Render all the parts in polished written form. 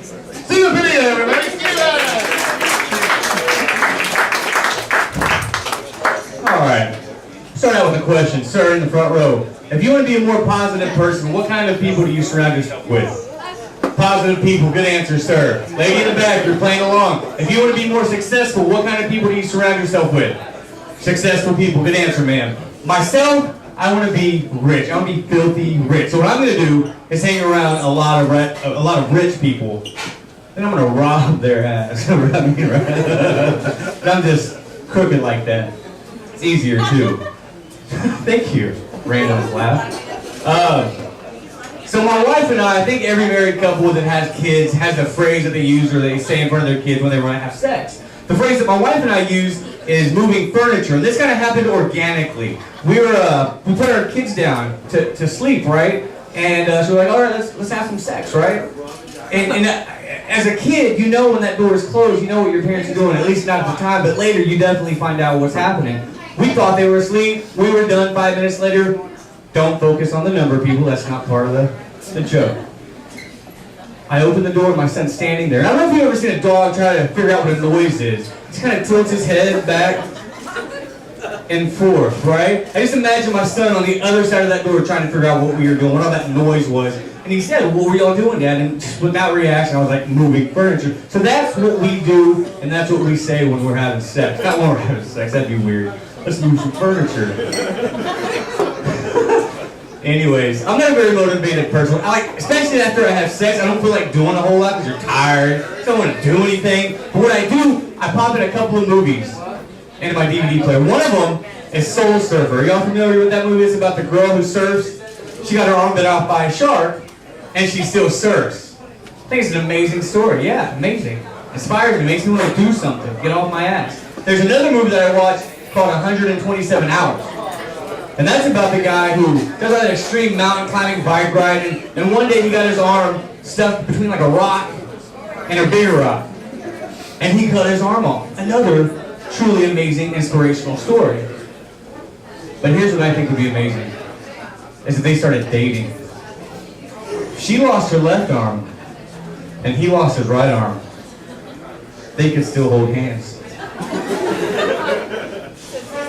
See the video, everybody. See that. All right. Start out with a question, sir, in the front row. If you want to be a more positive person, what kind of people do you surround yourself with? Positive people. Good answer, sir. Lady in the back, you're playing along. If you want to be more successful, what kind of people do you surround yourself with? Successful people. Good answer, ma'am. Myself, I want to be rich. I want to be filthy rich. So what I'm going to do is hang around a lot of rich people. Then I'm going to rob their ass. I mean, right? But I'm just crooked like that. It's easier too. Thank you. Random laugh. So my wife and I think every married couple that has kids has a phrase that they use or they say in front of their kids when they want to have sex. The phrase that my wife and I use is moving furniture, and this kind of happened organically. We put our kids down to sleep, right? And so we're like, all right, let's have some sex, right? And as a kid, you know when that door is closed, you know what your parents are doing, at least not at the time, but later you definitely find out what's happening. We thought they were asleep, we were done 5 minutes later. Don't focus on the number, people, that's not part of the joke. I open the door and my son's standing there. I don't know if you've ever seen a dog try to figure out what a noise is. He kind of tilts his head back and forth, right? I just imagine my son on the other side of that door trying to figure out what we were doing, what all that noise was. And he said, what were y'all doing, Dad? And just without reaction, I was like, moving furniture. So that's what we do, and that's what we say when we're having sex. Not when we're having sex, that'd be weird. Let's move some furniture. Anyways, I'm not a very motivated person. Especially after I have sex, I don't feel like doing a whole lot because you're tired. I don't want to do anything. But what I do, I pop in a couple of movies into my DVD player. One of them is Soul Surfer. Y'all familiar with that movie? It's about the girl who surfs. She got her arm bit off by a shark, and she still surfs. I think it's an amazing story. Yeah, amazing. Inspires me, makes me want to do something, get off my ass. There's another movie that I watched called 127 Hours. And that's about the guy who does all that extreme mountain climbing, bike riding, and one day he got his arm stuck between like a rock and a bigger rock. And he cut his arm off. Another truly amazing, inspirational story. But here's what I think would be amazing, is if they started dating. She lost her left arm, and he lost his right arm. They could still hold hands.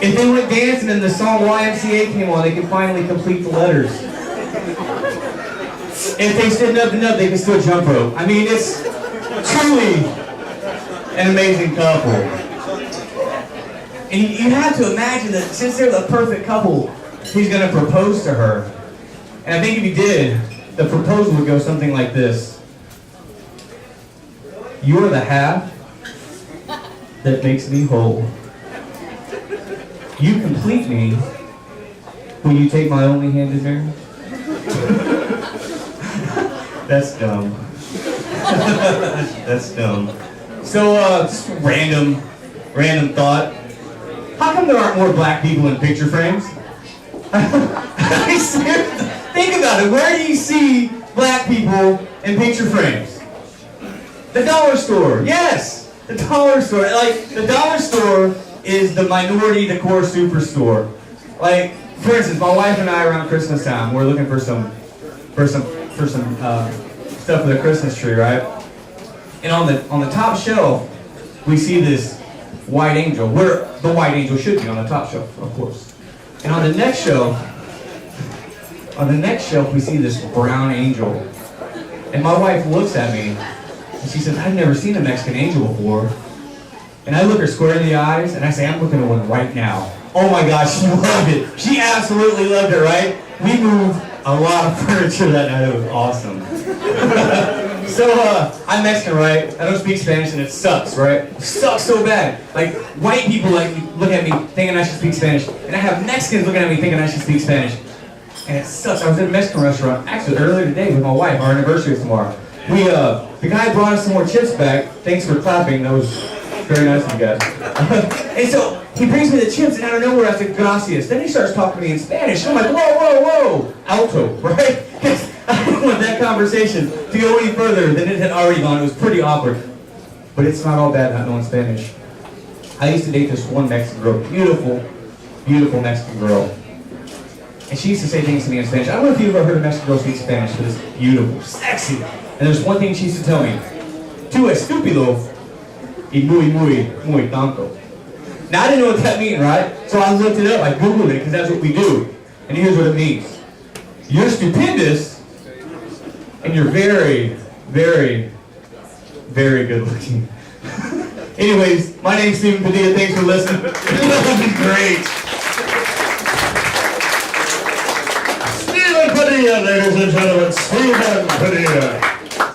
If they went dancing and the song YMCA came on, they could finally complete the letters. If they stood up and up, they could still jump rope. I mean, it's truly an amazing couple. And you have to imagine that since they're the perfect couple, he's going to propose to her. And I think if he did, the proposal would go something like this. You're the half that makes me whole. You complete me. Will you take my only hand in marriage? That's dumb. That's dumb. So, just random thought. How come there aren't more black people in picture frames? Think about it. Where do you see black people in picture frames? The dollar store. Yes, the dollar store. Like, the dollar store is the minority decor superstore. Like, for instance, my wife and I around Christmas time, we're looking for some stuff for the Christmas tree, right? And on the top shelf, we see this white angel. Where the white angel should be on the top shelf, of course. And on the next shelf, we see this brown angel. And my wife looks at me and she says, I've never seen a Mexican angel before. And I look her square in the eyes, and I say, I'm looking at one right now. Oh my gosh, she loved it. She absolutely loved it, right? We moved a lot of furniture that night. It was awesome. So, I'm Mexican, right? I don't speak Spanish, and it sucks, right? It sucks so bad. Like, white people look at me thinking I should speak Spanish, and I have Mexicans looking at me thinking I should speak Spanish. And it sucks. I was at a Mexican restaurant, actually earlier today with my wife. Our anniversary is tomorrow. The guy brought us some more chips back. Thanks for clapping. That was very nice of you guys. And so he brings me the chips, and out of nowhere I said, gracias. Then he starts talking to me in Spanish. And I'm like, whoa, alto, right? Because I didn't want that conversation to go any further than it had already gone. It was pretty awkward. But it's not all bad not knowing Spanish. I used to date this one Mexican girl, beautiful Mexican girl. And she used to say things to me in Spanish. I don't know if you've ever heard a Mexican girl speak Spanish, but it's beautiful, sexy. And there's one thing she used to tell me. Tú estúpido y muy tonto. Now I didn't know what that meant, right? So I looked it up, I Googled it, because that's what we do. And here's what it means. You're stupendous, and you're very, very, very good looking. Anyways, my name's Stephen Padilla. Thanks for listening. That was great.